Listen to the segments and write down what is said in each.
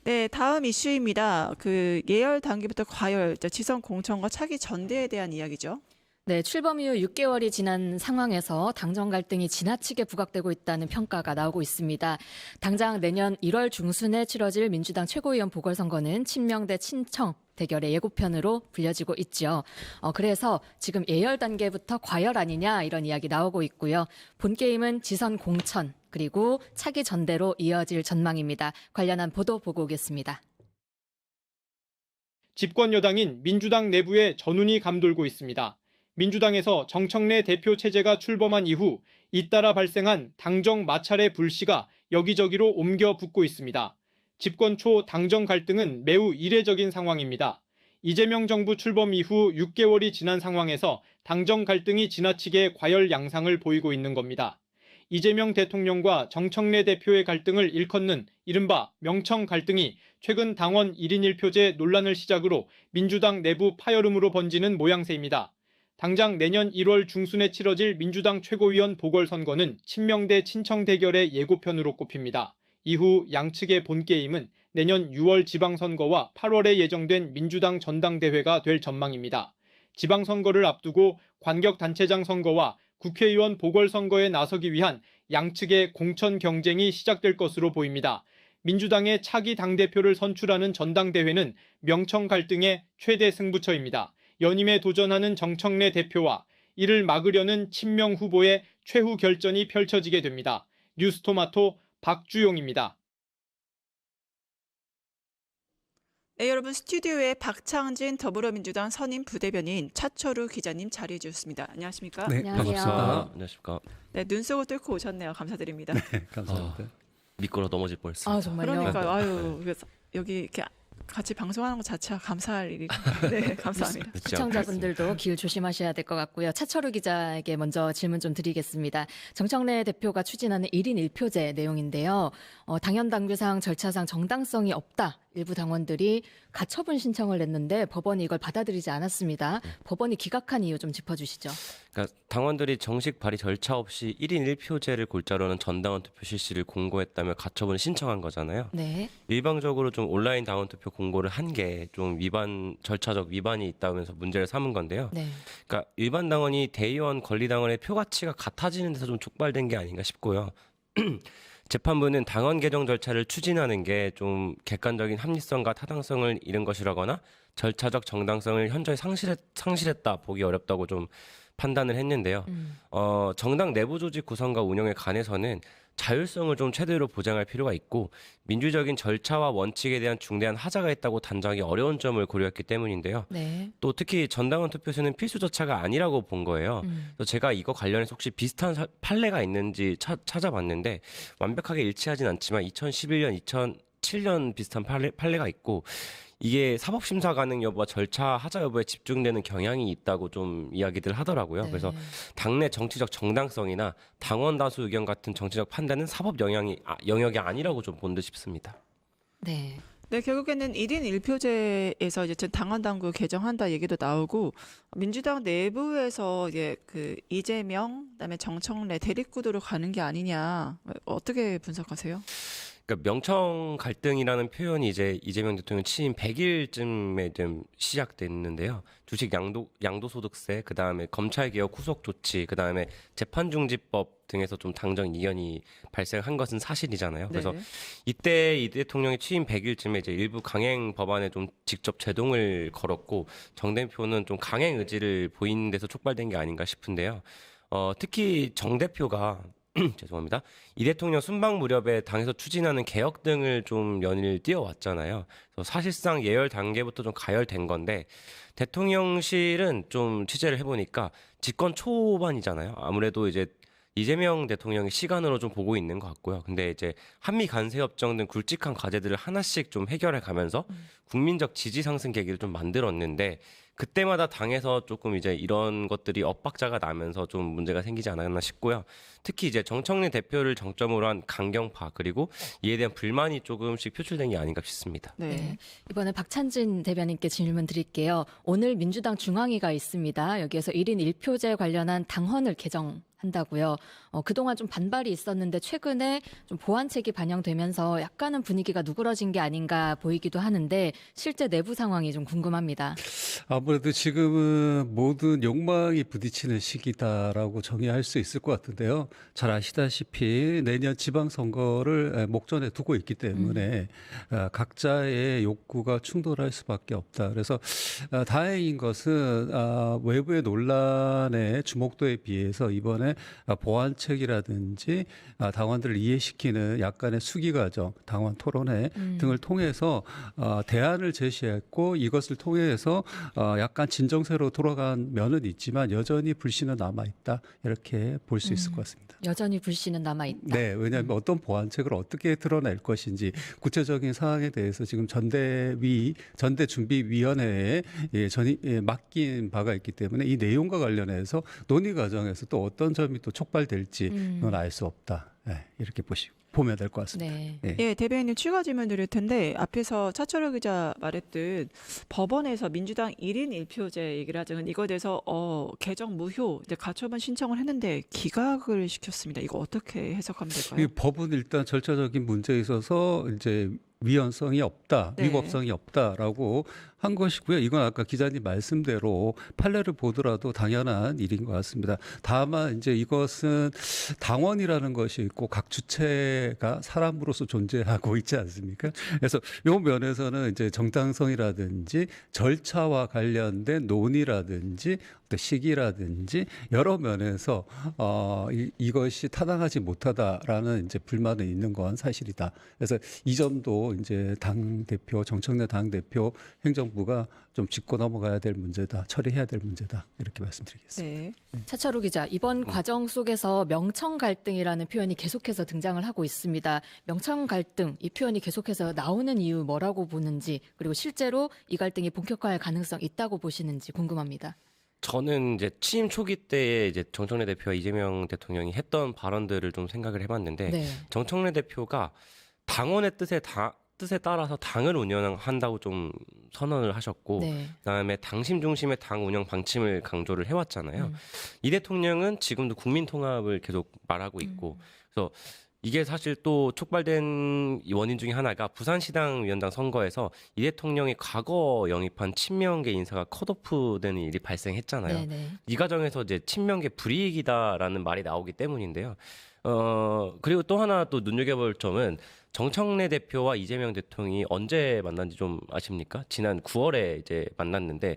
네, 다음 이슈입니다. 그 예열 단계부터 과열, 지선 공천과 차기 전대에 대한 이야기죠. 네, 출범 이후 6개월이 지난 상황에서 당정 갈등이 지나치게 부각되고 있다는 평가가 나오고 있습니다. 당장 내년 1월 중순에 치러질 민주당 최고위원 보궐선거는 친명 대 친청 대결의 예고편으로 불려지고 있죠. 그래서 지금 예열 단계부터 과열 아니냐 이런 이야기 나오고 있고요. 본 게임은 지선 공천 그리고 차기 전대로 이어질 전망입니다. 관련한 보도 보고 오겠습니다. 집권 여당인 민주당 내부에 전운이 감돌고 있습니다. 민주당에서 정청래 대표 체제가 출범한 이후 잇따라 발생한 당정 마찰의 불씨가 여기저기로 옮겨 붙고 있습니다. 집권 초 당정 갈등은 매우 이례적인 상황입니다. 이재명 정부 출범 이후 6개월이 지난 상황에서 당정 갈등이 지나치게 과열 양상을 보이고 있는 겁니다. 이재명 대통령과 정청래 대표의 갈등을 일컫는 이른바 명청 갈등이 최근 당원 1인 1표제 논란을 시작으로 민주당 내부 파열음으로 번지는 모양새입니다. 당장 내년 1월 중순에 치러질 민주당 최고위원 보궐선거는 친명 대 친청 대결의 예고편으로 꼽힙니다. 이후 양측의 본게임은 내년 6월 지방선거와 8월에 예정된 민주당 전당대회가 될 전망입니다. 지방선거를 앞두고 관격단체장 선거와 국회의원 보궐선거에 나서기 위한 양측의 공천 경쟁이 시작될 것으로 보입니다. 민주당의 차기 당대표를 선출하는 전당대회는 명청 갈등의 최대 승부처입니다. 연임에 도전하는 정청래 대표와 이를 막으려는 친명 후보의 최후 결전이 펼쳐지게 됩니다. 뉴스토마토 박주용입니다. 네, 여러분 스튜디오에 박창진 더불어민주당 선임 부대변인 차철우 기자님 자리해 주셨습니다. 안녕하십니까? 네, 안녕하세요. 반갑습니다. 안녕하십니까. 네, 눈속을 뚫고 오셨네요. 감사드립니다. 네, 감사합니다. 미끄러 넘어질 뻔했습니다. 정말요? 그러니까요. 아유, 그래서 여기 이렇게 같이 방송하는 것 자체가 감사할 일이. 네, 감사합니다. 시청자분들도 길 조심하셔야 될 것 같고요. 차철우 기자에게 먼저 질문 좀 드리겠습니다. 정청래 대표가 추진하는 1인 1표제 내용인데요. 당연 당규상 절차상 정당성이 없다. 일부 당원들이 가처분 신청을 냈는데 법원이 이걸 받아들이지 않았습니다. 법원이 기각한 이유 좀 짚어주시죠. 그러니까 당원들이 정식 발의 절차 없이 1인 1표제를 골자로는 전당원 투표 실시를 공고했다며 가처분을 신청한 거잖아요. 네. 일방적으로 좀 온라인 당원 투표 공고를 한 게 좀 절차적 위반이 있다면서 문제를 삼은 건데요. 네. 그러니까 일반 당원이 대의원 권리당원의 표 가치가 같아지는 데서 좀 촉발된 게 아닌가 싶고요. 재판부는 당원 개정 절차를 추진하는 게 좀 객관적인 합리성과 타당성을 잃은 것이라거나 절차적 정당성을 현저히 상실했다 보기 어렵다고 좀 판단을 했는데요. 정당 내부 조직 구성과 운영에 관해서는 자율성을 좀 최대로 보장할 필요가 있고 민주적인 절차와 원칙에 대한 중대한 하자가 있다고 단정하기 어려운 점을 고려했기 때문인데요. 네. 또 특히 전당원 투표수는 필수 절차가 아니라고 본 거예요. 그래서 제가 이거 관련해서 혹시 비슷한 판례가 있는지 찾아봤는데 완벽하게 일치하진 않지만 2011년, 2007년 비슷한 판례가 있고 이게 사법심사 가능 여부와 절차 하자 여부에 집중되는 경향이 있다고 좀 이야기들 하더라고요. 네. 그래서 당내 정치적 정당성이나 당원 다수 의견 같은 정치적 판단은 사법 영역이 아니라고 좀 본 듯 싶습니다. 네. 네, 결국에는 1인 1표제에서 이제 당원 당규 개정한다 얘기도 나오고 민주당 내부에서 이제 그 이재명 그다음에 정청래 대립구도로 가는 게 아니냐 어떻게 분석하세요? 그러니까 명청 갈등이라는 표현이 이제 이재명 대통령 취임 100일쯤에 좀 시작됐는데요. 주식 양도소득세, 그 다음에 검찰개혁 후속 조치, 그 다음에 재판중지법 등에서 좀 당정 이견이 발생한 것은 사실이잖아요. 그래서 네. 이때 이 대통령이 취임 100일쯤에 이제 일부 강행 법안에 좀 직접 제동을 걸었고 정 대표는 좀 강행 의지를 보이는 데서 촉발된 게 아닌가 싶은데요. 특히 정 대표가 죄송합니다. 이 대통령 순방 무렵에 당에서 추진하는 개혁 등을 좀 연일 띄워왔잖아요. 그래서 사실상 예열 단계부터 좀 가열된 건데 대통령실은 좀 취재를 해보니까 집권 초반이잖아요. 아무래도 이제 이재명 대통령이 시간으로 좀 보고 있는 것 같고요. 근데 이제 한미 관세협정 등 굵직한 과제들을 하나씩 좀 해결해 가면서 국민적 지지 상승 계기를 좀 만들었는데 그때마다 당에서 조금 이제 이런 것들이 엇박자가 나면서 좀 문제가 생기지 않았나 싶고요. 특히 이제 정청래 대표를 정점으로 한 강경파 그리고 이에 대한 불만이 조금씩 표출된 게 아닌가 싶습니다. 네. 네. 이번에 박찬진 대변인께 질문 드릴게요. 오늘 민주당 중앙위가 있습니다. 여기에서 1인 1표제 관련한 당헌을 한다고요. 그동안 좀 반발이 있었는데 최근에 좀 보완책이 반영되면서 약간은 분위기가 누그러진 게 아닌가 보이기도 하는데 실제 내부 상황이 좀 궁금합니다. 아무래도 지금은 모든 욕망이 부딪히는 시기다라고 정의할 수 있을 것 같은데요. 잘 아시다시피 내년 지방선거를 목전에 두고 있기 때문에 각자의 욕구가 충돌할 수밖에 없다. 그래서 다행인 것은 외부의 논란의 주목도에 비해서 이번에 보완책이라든지 당원들을 이해시키는 약간의 수기 과정, 당원 토론회 등을 통해서 대안을 제시했고 이것을 통해서 약간 진정세로 돌아간 면은 있지만 여전히 불씨는 남아있다. 이렇게 볼 수 있을 것 같습니다. 여전히 불씨는 남아있다. 네, 왜냐하면 어떤 보완책을 어떻게 드러낼 것인지 구체적인 사항에 대해서 지금 전대준비위원회에 맡긴 바가 있기 때문에 이 내용과 관련해서 논의 과정에서 또 어떤 점이 또 촉발될지 그건 알 수 없다. 네, 이렇게 보면 될 것 같습니다. 네. 네. 예, 대변인님 추가 질문 드릴 텐데 앞에서 차철호 기자 말했듯 법원에서 민주당 1인 1표제 얘기를 하자면 이거에 대해서 개정 무효 이제 가처분 신청을 했는데 기각을 시켰습니다. 이거 어떻게 해석하면 이 될까요? 법은 일단 절차적인 문제에 있어서 이제 위헌성이 없다, 네. 위법성이 없다라고 한 것이고요. 이건 아까 기자님 말씀대로 판례를 보더라도 당연한 일인 것 같습니다. 다만 이제 이것은 당원이라는 것이 있고 각 주체가 사람으로서 존재하고 있지 않습니까? 그래서 이 면에서는 이제 정당성이라든지 절차와 관련된 논의라든지 어떤 시기라든지 여러 면에서 이것이 타당하지 못하다라는 이제 불만은 있는 건 사실이다. 그래서 이 점도 이제 당 대표, 정청래 당 대표, 행정부가 좀 짚고 넘어가야 될 문제다, 처리해야 될 문제다 이렇게 말씀드리겠습니다. 네. 차철우 기자, 이번 과정 속에서 명청 갈등이라는 표현이 계속해서 등장을 하고 있습니다. 명청 갈등, 이 표현이 계속해서 나오는 이유 뭐라고 보는지, 그리고 실제로 이 갈등이 본격화할 가능성 있다고 보시는지 궁금합니다. 저는 이제 취임 초기 때에 이제 정청래 대표와 이재명 대통령이 했던 발언들을 좀 생각을 해봤는데 네. 정청래 대표가 당원의 뜻에 따라서 당을 운영한다고 좀 선언을 하셨고 네. 그다음에 당심 중심의 당 운영 방침을 강조를 해왔잖아요. 이 대통령은 지금도 국민 통합을 계속 말하고 있고 그래서 이게 사실 또 촉발된 원인 중에 하나가 부산시당 위원장 선거에서 이 대통령이 과거 영입한 친명계 인사가 컷오프되는 일이 발생했잖아요. 네네. 이 과정에서 이제 친명계 불이익이다라는 말이 나오기 때문인데요. 그리고 또 하나 또 눈여겨볼 점은 정청래 대표와 이재명 대통령이 언제 만난지 좀 아십니까? 지난 9월에 이제 만났는데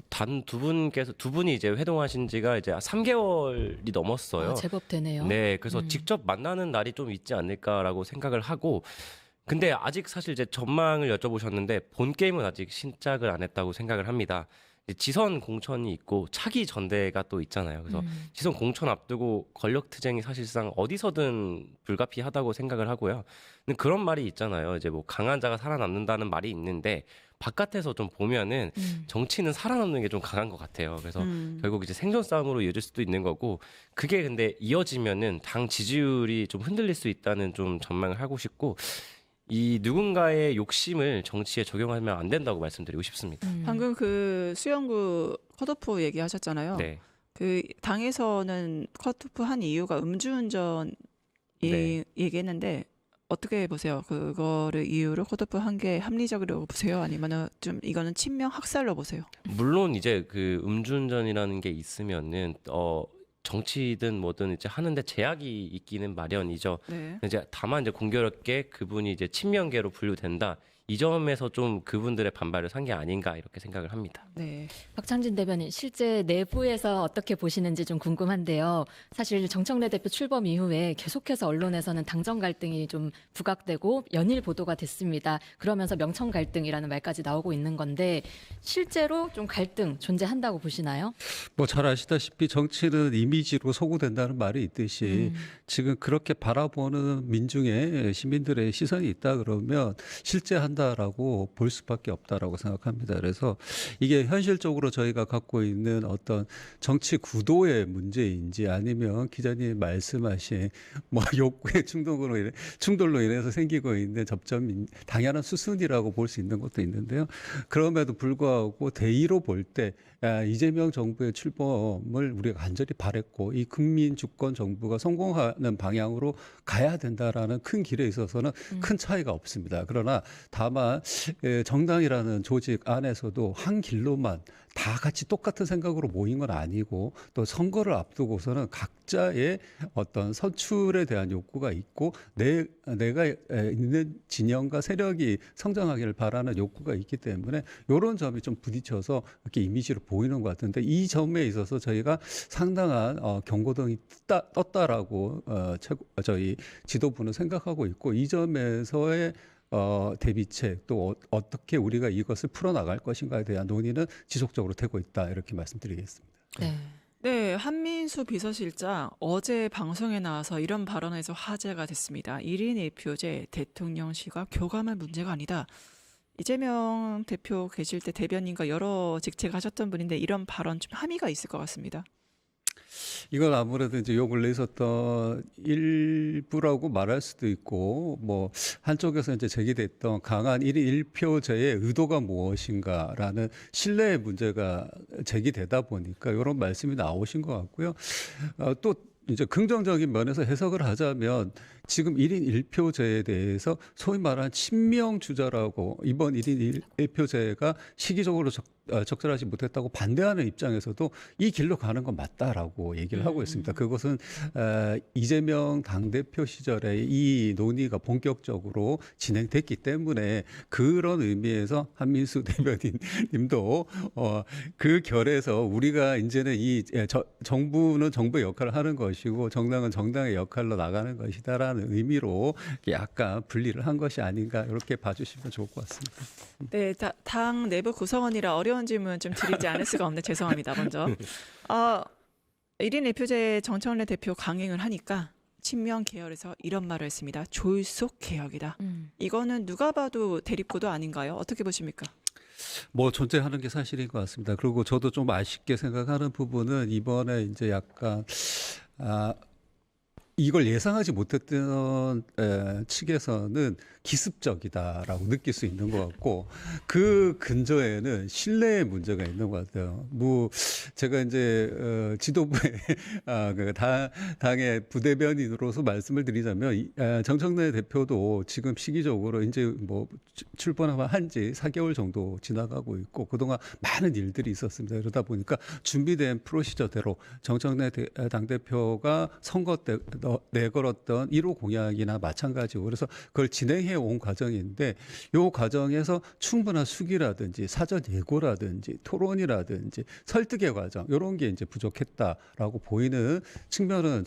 단 두 분이 이제 회동하신 지가 이제 3개월이 넘었어요. 제법 되네요. 네, 그래서 직접 만나는 날이 좀 있지 않을까라고 생각을 하고, 근데 아직 사실 이제 전망을 여쭤보셨는데 본 게임은 아직 시작을 안 했다고 생각을 합니다. 지선 공천이 있고 차기 전대가 또 있잖아요. 그래서 지선 공천 앞두고 권력 투쟁이 사실상 어디서든 불가피하다고 생각을 하고요. 근데 그런 말이 있잖아요. 이제 뭐 강한 자가 살아남는다는 말이 있는데 바깥에서 좀 보면은 정치는 살아남는 게 좀 강한 것 같아요. 그래서 결국 이제 생존 싸움으로 이어질 수도 있는 거고 그게 근데 이어지면은 당 지지율이 좀 흔들릴 수 있다는 좀 전망을 하고 싶고 이 누군가의 욕심을 정치에 적용하면 안 된다고 말씀드리고 싶습니다. 방금 그 수영구 컷오프 얘기하셨잖아요. 네. 그 당에서는 컷오프 한 이유가 음주운전 네. 얘기했는데 어떻게 보세요? 그거를 이유로 컷오프 한 게 합리적으로 보세요? 아니면은 좀 이거는 친명 학살로 보세요? 물론 이제 그 음주운전이라는 게 있으면은 정치든 뭐든 이제 하는데 제약이 있기는 마련이죠. 네. 이제 다만 이제 공교롭게 그분이 이제 친명계로 분류된다. 이 점에서 좀 그분들의 반발을 산 게 아닌가 이렇게 생각을 합니다. 네. 박창진 대변인, 실제 내부에서 어떻게 보시는지 좀 궁금한데요. 사실 정청래 대표 출범 이후에 계속해서 언론에서는 당정 갈등이 좀 부각되고 연일 보도가 됐습니다. 그러면서 명청 갈등이라는 말까지 나오고 있는 건데 실제로 좀 갈등 존재한다고 보시나요? 뭐 잘 아시다시피 정치는 이미지로 소구된다는 말이 있듯이 지금 그렇게 바라보는 민중의 시민들의 시선이 있다 그러면 실제 한다 한다라고 볼 수밖에 없다라고 생각합니다. 그래서 이게 현실적으로 저희가 갖고 있는 어떤 정치 구도의 문제인지 아니면 기자님 말씀하신 뭐 욕구의 충돌로 인해서 생기고 있는 접점이 당연한 수순이라고 볼 수 있는 것도 있는데요. 그럼에도 불구하고 대의로 볼 때 이재명 정부의 출범을 우리가 간절히 바랬고 이 국민 주권 정부가 성공하는 방향으로 가야 된다라는 큰 길에 있어서는 큰 차이가 없습니다. 그러나 다만 정당이라는 조직 안에서도 한 길로만 다 같이 똑같은 생각으로 모인 건 아니고 또 선거를 앞두고서는 각자의 어떤 선출에 대한 욕구가 있고 내가 있는 진영과 세력이 성장하기를 바라는 욕구가 있기 때문에 이런 점이 좀 부딪혀서 이렇게 이미지로 보이는 것 같은데 이 점에 있어서 저희가 상당한 경고등이 떴다라고 저희 지도부는 생각하고 있고 이 점에서의 대비책 또 어떻게 우리가 이것을 풀어나갈 것인가에 대한 논의는 지속적으로 되고 있다 이렇게 말씀드리겠습니다. 네. 네, 한민수 비서실장 어제 방송에 나와서 이런 발언에서 화제가 됐습니다. 1인 1표제 대통령실과 교감할 문제가 아니다. 이재명 대표 계실 때 대변인과 여러 직책하셨던 분인데 이런 발언 좀 함의가 있을 것 같습니다. 이건 아무래도 이제 요 근래 있었던 일부라고 말할 수도 있고 뭐 한쪽에서 이제 제기됐던 강한 1인 1표제의 의도가 무엇인가라는 신뢰의 문제가 제기되다 보니까 이런 말씀이 나오신 것 같고요. 또 이제 긍정적인 면에서 해석을 하자면 지금 1인 1표제에 대해서 소위 말하는 친명 주자라고 이번 1인 1표제가 시기적으로 적절하지 못했다고 반대하는 입장에서도 이 길로 가는 건 맞다라고 얘기를 하고 있습니다. 그것은 이재명 당대표 시절에 이 논의가 본격적으로 진행됐기 때문에 그런 의미에서 한민수 대변인님도 그 결에서 우리가 이제는 정부는 정부의 역할을 하는 것이고 정당은 정당의 역할로 나가는 것이다라는 의미로 약간 분리를 한 것이 아닌가 이렇게 봐주시면 좋을 것 같습니다. 네, 당 내부 구성원이라 어려운 질문 좀 드리지 않을 수가 없는데 죄송합니다. 먼저 1인 1표제 정청래 대표 강행을 하니까 친명 계열에서 이런 말을 했습니다. 졸속 개혁이다. 이거는 누가 봐도 대립구도 아닌가요? 어떻게 보십니까? 뭐 존재하는 게 사실인 것 같습니다. 그리고 저도 좀 아쉽게 생각하는 부분은 이번에 이제 약간 이걸 예상하지 못했던 측에서는 기습적이다라고 느낄 수 있는 것 같고 그 근저에는 신뢰의 문제가 있는 것 같아요. 뭐 제가 이제 지도부의 당의 부대변인으로서 말씀을 드리자면 정청래 대표도 지금 시기적으로 이제 뭐 출범한 지 4개월 정도 지나가고 있고 그동안 많은 일들이 있었습니다. 그러다 보니까 준비된 프로시저대로 정청래 당대표가 선거 때 내걸었던 1호 공약이나 마찬가지고 그래서 그걸 진행해 온 과정인데 이 과정에서 충분한 수기라든지 사전 예고라든지 토론이라든지 설득의 과정 이런 게 이제 부족했다라고 보이는 측면은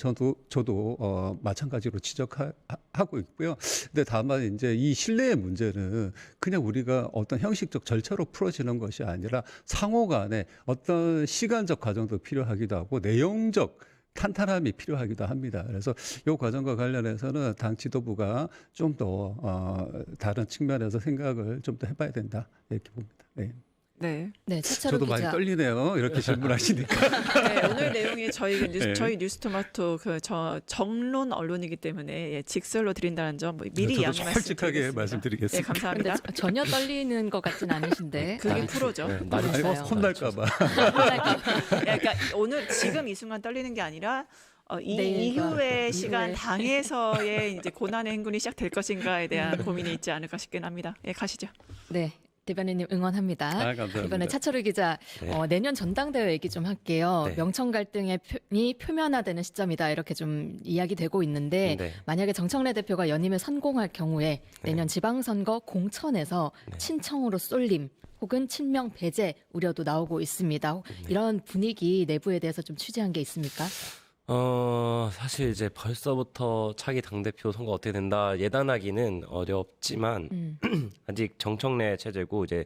저도 마찬가지로 지적하고 있고요. 근데 다만 이제 이 신뢰의 문제는 그냥 우리가 어떤 형식적 절차로 풀어지는 것이 아니라 상호 간에 어떤 시간적 과정도 필요하기도 하고 내용적 탄탄함이 필요하기도 합니다. 그래서 이 과정과 관련해서는 당 지도부가 좀 더 다른 측면에서 생각을 좀 더 해봐야 된다 이렇게 봅니다. 네. 네. 네, 차차로 저도 기자. 많이 떨리네요. 이렇게 질문하시니까. 네, 오늘 내용이 네. 저희 뉴스토마토 정론 언론이기 때문에 직설로 드린다는 점 미리 저도 양해 솔직하게 말씀드리겠습니다. 네, 말씀드리겠습니다. 감사합니다. 근데 전혀 떨리는 것 같진 않으신데. 그게 프로죠. 네, 아니, 맞아요. 혼날까봐. 그러니까 오늘 지금 이 순간 떨리는 게 아니라 이 내일과 이후의 시간 이후에. 당에서의 이제 고난의 행군이 시작될 것인가에 대한 고민이 있지 않을까 싶긴 합니다. 예, 가시죠. 네. 대변인님 응원합니다. 감사합니다. 이번에 차철우 기자 네. 내년 전당대회 얘기 좀 할게요. 네. 명청 갈등이 표면화되는 시점이다 이렇게 좀 이야기되고 있는데 네. 만약에 정청래 대표가 연임에 성공할 경우에 내년 지방선거 공천에서 친청으로 쏠림 혹은 친명 배제 우려도 나오고 있습니다. 이런 분위기 내부에 대해서 좀 취재한 게 있습니까? 사실 이제 벌써부터 차기 당대표 선거 어떻게 된다 예단하기는 어렵지만 아직 정청래 체제고 이제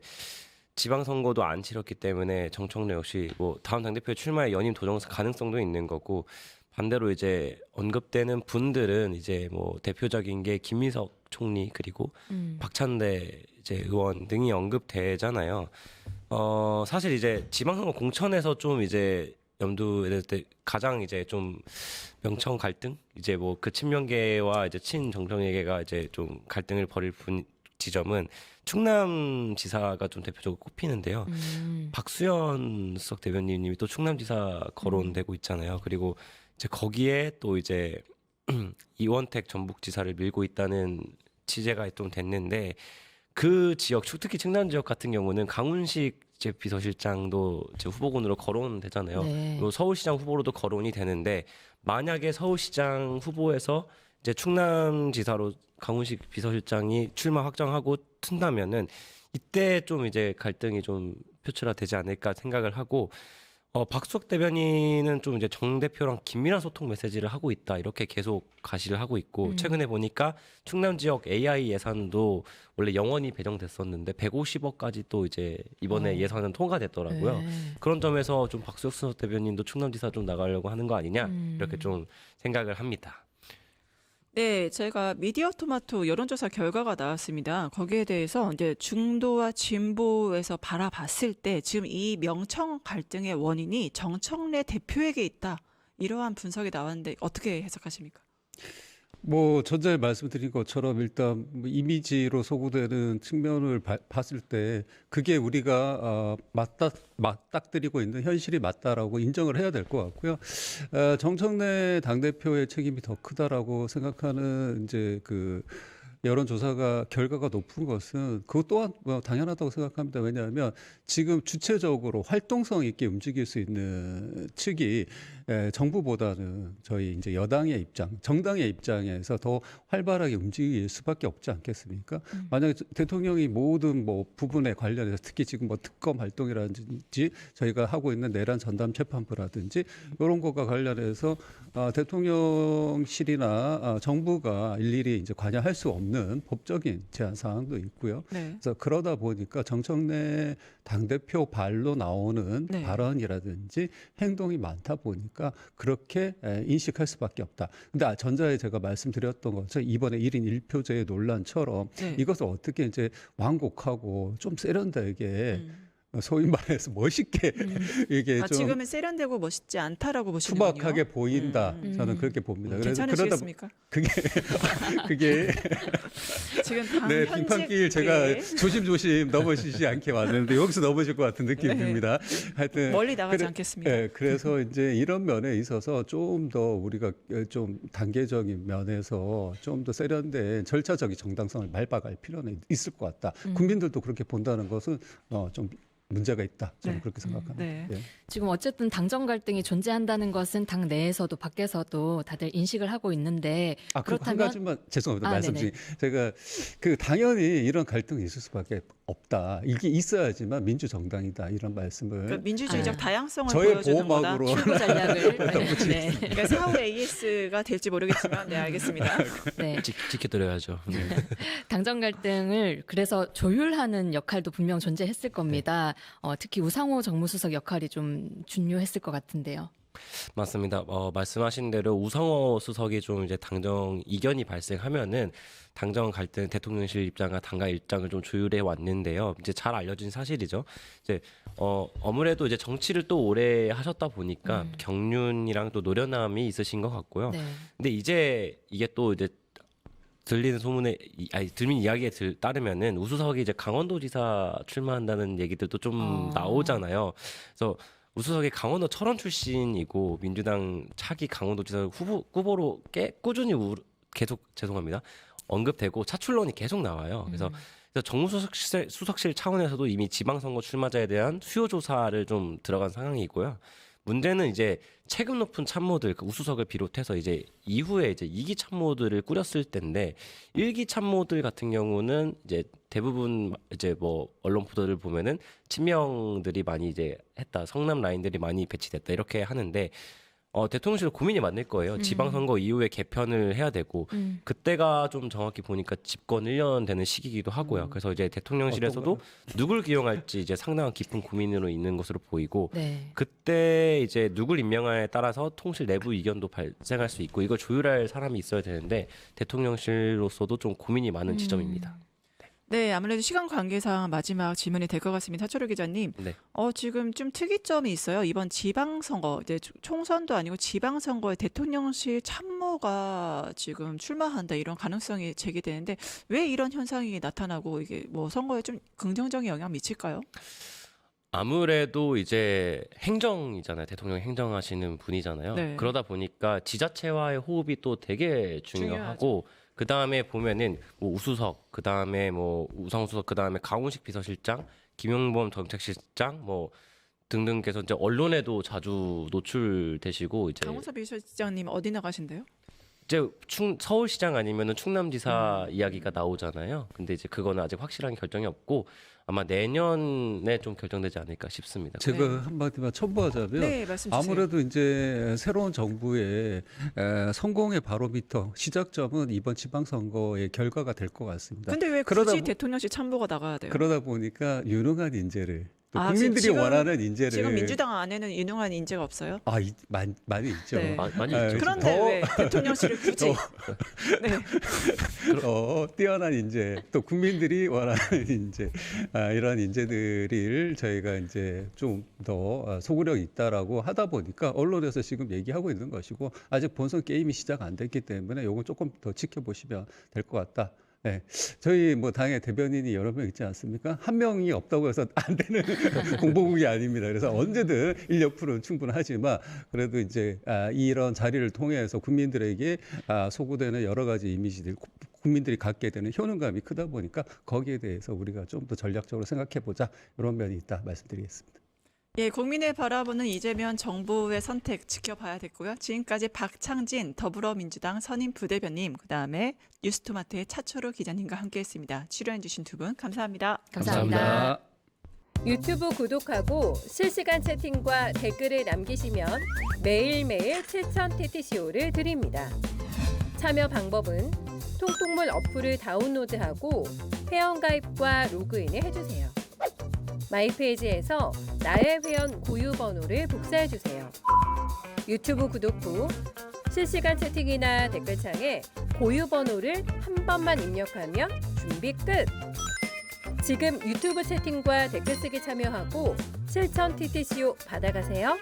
지방선거도 안 치렀기 때문에 정청래 역시 뭐 다음 당대표에 출마해 연임 도정 가능성도 있는 거고 반대로 이제 언급되는 분들은 이제 뭐 대표적인 게 김민석 총리 그리고 박찬대 이제 의원 등이 언급되잖아요. 사실 이제 지방선거 공천에서 좀 이제 염두에 될 때 가장 이제 좀 명청 갈등, 이제 뭐 그 친명계와 이제 친정청래계가 이제 좀 갈등을 벌일 지점은 충남지사가 좀 대표적으로 꼽히는데요. 박수현 수석 대변인님이 또 충남지사 거론되고 있잖아요. 그리고 이제 거기에 또 이제 이원택 전북지사를 밀고 있다는 취재가 좀 됐는데, 그 지역, 특히 충남 지역 같은 경우는 강훈식 이제 비서실장도 이제 후보군으로 거론되잖아요. 네. 그리고 서울시장 후보로도 거론이 되는데, 만약에 서울시장 후보에서 이제 충남지사로 강훈식 비서실장이 출마 확정하고 튼다면은 이때 좀 이제 갈등이 좀 표출화되지 않을까 생각을 하고, 박수석 대변인은 좀 이제 정 대표랑 긴밀한 소통 메시지를 하고 있다, 이렇게 계속 가시를 하고 있고, 최근에 보니까 충남 지역 AI 예산도 원래 영원히 배정됐었는데 150억까지 또 이제 이번에 예산은 통과됐더라고요. 네. 그런 점에서 좀 박수석 수석 대변인도 충남지사 좀 나가려고 하는 거 아니냐, 이렇게 좀 생각을 합니다. 네, 제가 미디어 토마토 여론조사 결과가 나왔습니다. 거기에 대해서 이제 중도와 진보에서 바라봤을 때 지금 이 명청 갈등의 원인이 정청래 대표에게 있다, 이러한 분석이 나왔는데 어떻게 해석하십니까? 뭐 전자에 말씀드린 것처럼 일단 뭐 이미지로 소구되는 측면을 봤을 때 그게 우리가 맞닥뜨리고 있는 현실이 맞다라고 인정을 해야 될 것 같고요. 정청래 당대표의 책임이 더 크다라고 생각하는 이제 그 여론조사가 결과가 높은 것은 그것 또한 뭐 당연하다고 생각합니다. 왜냐하면 지금 주체적으로 활동성 있게 움직일 수 있는 측이 정부보다는 저희 이제 여당의 입장, 정당의 입장에서 더 활발하게 움직일 수밖에 없지 않겠습니까? 만약에 대통령이 모든 뭐 부분에 관련해서 특히 지금 뭐 특검 활동이라든지 저희가 하고 있는 내란 전담 재판부라든지 이런 것과 관련해서 대통령실이나 정부가 일일이 이제 관여할 수 없는 법적인 제한 사항도 있고요. 네. 그래서 그러다 보니까 정청래 당대표 발로 나오는 네. 발언이라든지 행동이 많다 보니까 그렇게 인식할 수밖에 없다. 근데 전자에 제가 말씀드렸던 것처럼 이번에 1인 1표제의 논란처럼 네. 이것을 어떻게 이제 완곡하고 좀 세련되게 소위 말해서 멋있게 이게 좀 지금은 세련되고 멋있지 않다라고 보시는군요. 투박하게 보인다. 저는 그렇게 봅니다. 그래서 괜찮으시겠습니까? 그게 지금 당 네, 현직 빙판길 제가 조심조심 넘어지지 않게 왔는데 여기서 넘어질 것 같은 느낌이 네. 듭니다. 하여튼 멀리 나가지 않겠습니다. 네, 그래서 이제 이런 면에 있어서 좀 더 우리가 좀 단계적인 면에서 좀 더 세련된 절차적인 정당성을 밟아갈 필요는 있을 것 같다. 국민들도 그렇게 본다는 것은 좀 문제가 있다. 저는 네. 그렇게 생각합니다. 네. 예. 지금 어쨌든 당정 갈등이 존재한다는 것은 당 내에서도 밖에서도 다들 인식을 하고 있는데 한 그렇다면 가지만 죄송합니다. 말씀 네네. 중에 제가 당연히 이런 갈등이 있을 수밖에 없다. 이게 있어야지만 민주정당이다. 이런 말씀을 그러니까 민주주의적 다양성을 저의 보여주는 거다. 보호막으로 출구 전략을 네. 그러니까 사후 AS가 될지 모르겠지만 네, 알겠습니다. 네. 지켜드려야죠. 네. 당정 갈등을 그래서 조율하는 역할도 분명 존재했을 겁니다. 특히 우상호 정무수석 역할이 좀 중요했을 것 같은데요. 맞습니다. 말씀하신 대로 우상호 수석이 좀 이제 당정 이견이 발생하면은 당정 갈등, 대통령실 입장과 당과 입장을 좀 조율해 왔는데요. 이제 잘 알려진 사실이죠. 이제 아무래도 이제 정치를 또 오래 하셨다 보니까 경륜이랑 또 노련함이 있으신 것 같고요. 네. 근데 이제 이게 또 이제 들리는 소문에 들린 이야기에 따르면은 우수석이 이제 강원도지사 출마한다는 얘기들도 좀 나오잖아요. 그래서 우수석이 강원도 철원 출신이고 민주당 차기 강원도지사 후보로 꾸준히 계속 죄송합니다. 언급되고 차출론이 계속 나와요. 그래서 정무수석실 차원에서도 이미 지방선거 출마자에 대한 수요 조사를 좀 들어간 상황이고요. 문제는 이제 체급 높은 참모들, 그 우수석을 비롯해서 이제 이후에 이제 2기 참모들을 꾸렸을 때인데 1기 참모들 같은 경우는 이제 대부분 이제 뭐 언론 보도를 보면은 친명들이 많이 이제 했다, 성남 라인들이 많이 배치됐다 이렇게 하는데 대통령실도 고민이 많을 거예요. 지방선거 이후에 개편을 해야 되고 그때가 좀 정확히 보니까 집권 1년 되는 시기이기도 하고요. 그래서 이제 대통령실에서도 누굴 기용할지 이제 상당한 깊은 고민으로 있는 것으로 보이고 네. 그때 이제 누굴 임명하에 따라서 통실 내부 이견도 발생할 수 있고 이걸 조율할 사람이 있어야 되는데 대통령실로서도 좀 고민이 많은 지점입니다. 네, 아무래도 시간 관계상 마지막 질문이 될 것 같습니다. 하철우 기자님. 네. 지금 좀 특이점이 있어요. 이번 지방선거, 이제 총선도 아니고 지방선거에 대통령실 참모가 지금 출마한다 이런 가능성이 제기되는데 왜 이런 현상이 나타나고 이게 뭐 선거에 좀 긍정적인 영향 미칠까요? 아무래도 이제 행정이잖아요. 대통령이 행정하시는 분이잖아요. 네. 그러다 보니까 지자체와의 호흡이 또 되게 중요하고 그 다음에 보면은 뭐 우수석, 그 다음에 뭐 우상수석, 그 다음에 강훈식 비서실장, 김용범 정책실장 뭐 등등께서 이제 언론에도 자주 노출되시고 이제 강훈석 비서실장님 어디 나가신대요? 이제 서울시장 아니면은 충남지사 이야기가 나오잖아요. 근데 이제 그거는 아직 확실한 결정이 없고 아마 내년에 좀 결정되지 않을까 싶습니다. 제가 네. 한마디만 첨부하자면 네, 말씀 주세요. 아무래도 이제 새로운 정부의 성공의 바로미터 시작점은 이번 지방선거의 결과가 될 것 같습니다. 근데 왜 그러다 굳이 보- 대통령실 참모가 나가야 돼요? 그러다 보니까 유능한 인재를 또 아, 국민들이 지금- 원하는 인재를 지금 민주당 안에는 유능한 인재가 없어요? 많이 있죠. 네. 많이 아, 있죠. 그런데 더- 왜 대통령실을 굳이? 네. 뛰어난 인재, 또 국민들이 원하는 인재, 이런 인재들을 저희가 이제 좀 더 소구력이 있다라고 하다 보니까 언론에서 지금 얘기하고 있는 것이고 아직 본선 게임이 시작 안 됐기 때문에 이건 조금 더 지켜보시면 될 것 같다. 네. 저희 뭐 당의 대변인이 여러 명 있지 않습니까? 한 명이 없다고 해서 안 되는 공보국이 아닙니다. 그래서 언제든 인력 풀은 충분하지만 그래도 이제 이런 자리를 통해서 국민들에게 소구되는 여러 가지 이미지들 국민들이 갖게 되는 효능감이 크다 보니까 거기에 대해서 우리가 좀 더 전략적으로 생각해 보자 이런 면이 있다 말씀드리겠습니다. 예, 국민을 바라보는 이재명 정부의 선택 지켜봐야 됐고요. 지금까지 박창진 더불어민주당 선임 부대변인, 그다음에 뉴스토마토의 차철호 기자님과 함께했습니다. 출연해주신 두 분 감사합니다. 감사합니다. 유튜브 구독하고 실시간 채팅과 댓글을 남기시면 매일매일 7천 TTCO를 드립니다. 참여 방법은 통통물 어플을 다운로드하고 회원가입과 로그인을 해주세요. 마이페이지에서 나의 회원 고유 번호를 복사해주세요. 유튜브 구독 후 실시간 채팅이나 댓글창에 고유 번호를 한 번만 입력하면 준비 끝! 지금 유튜브 채팅과 댓글 쓰기 참여하고 실천 TTCO 받아가세요.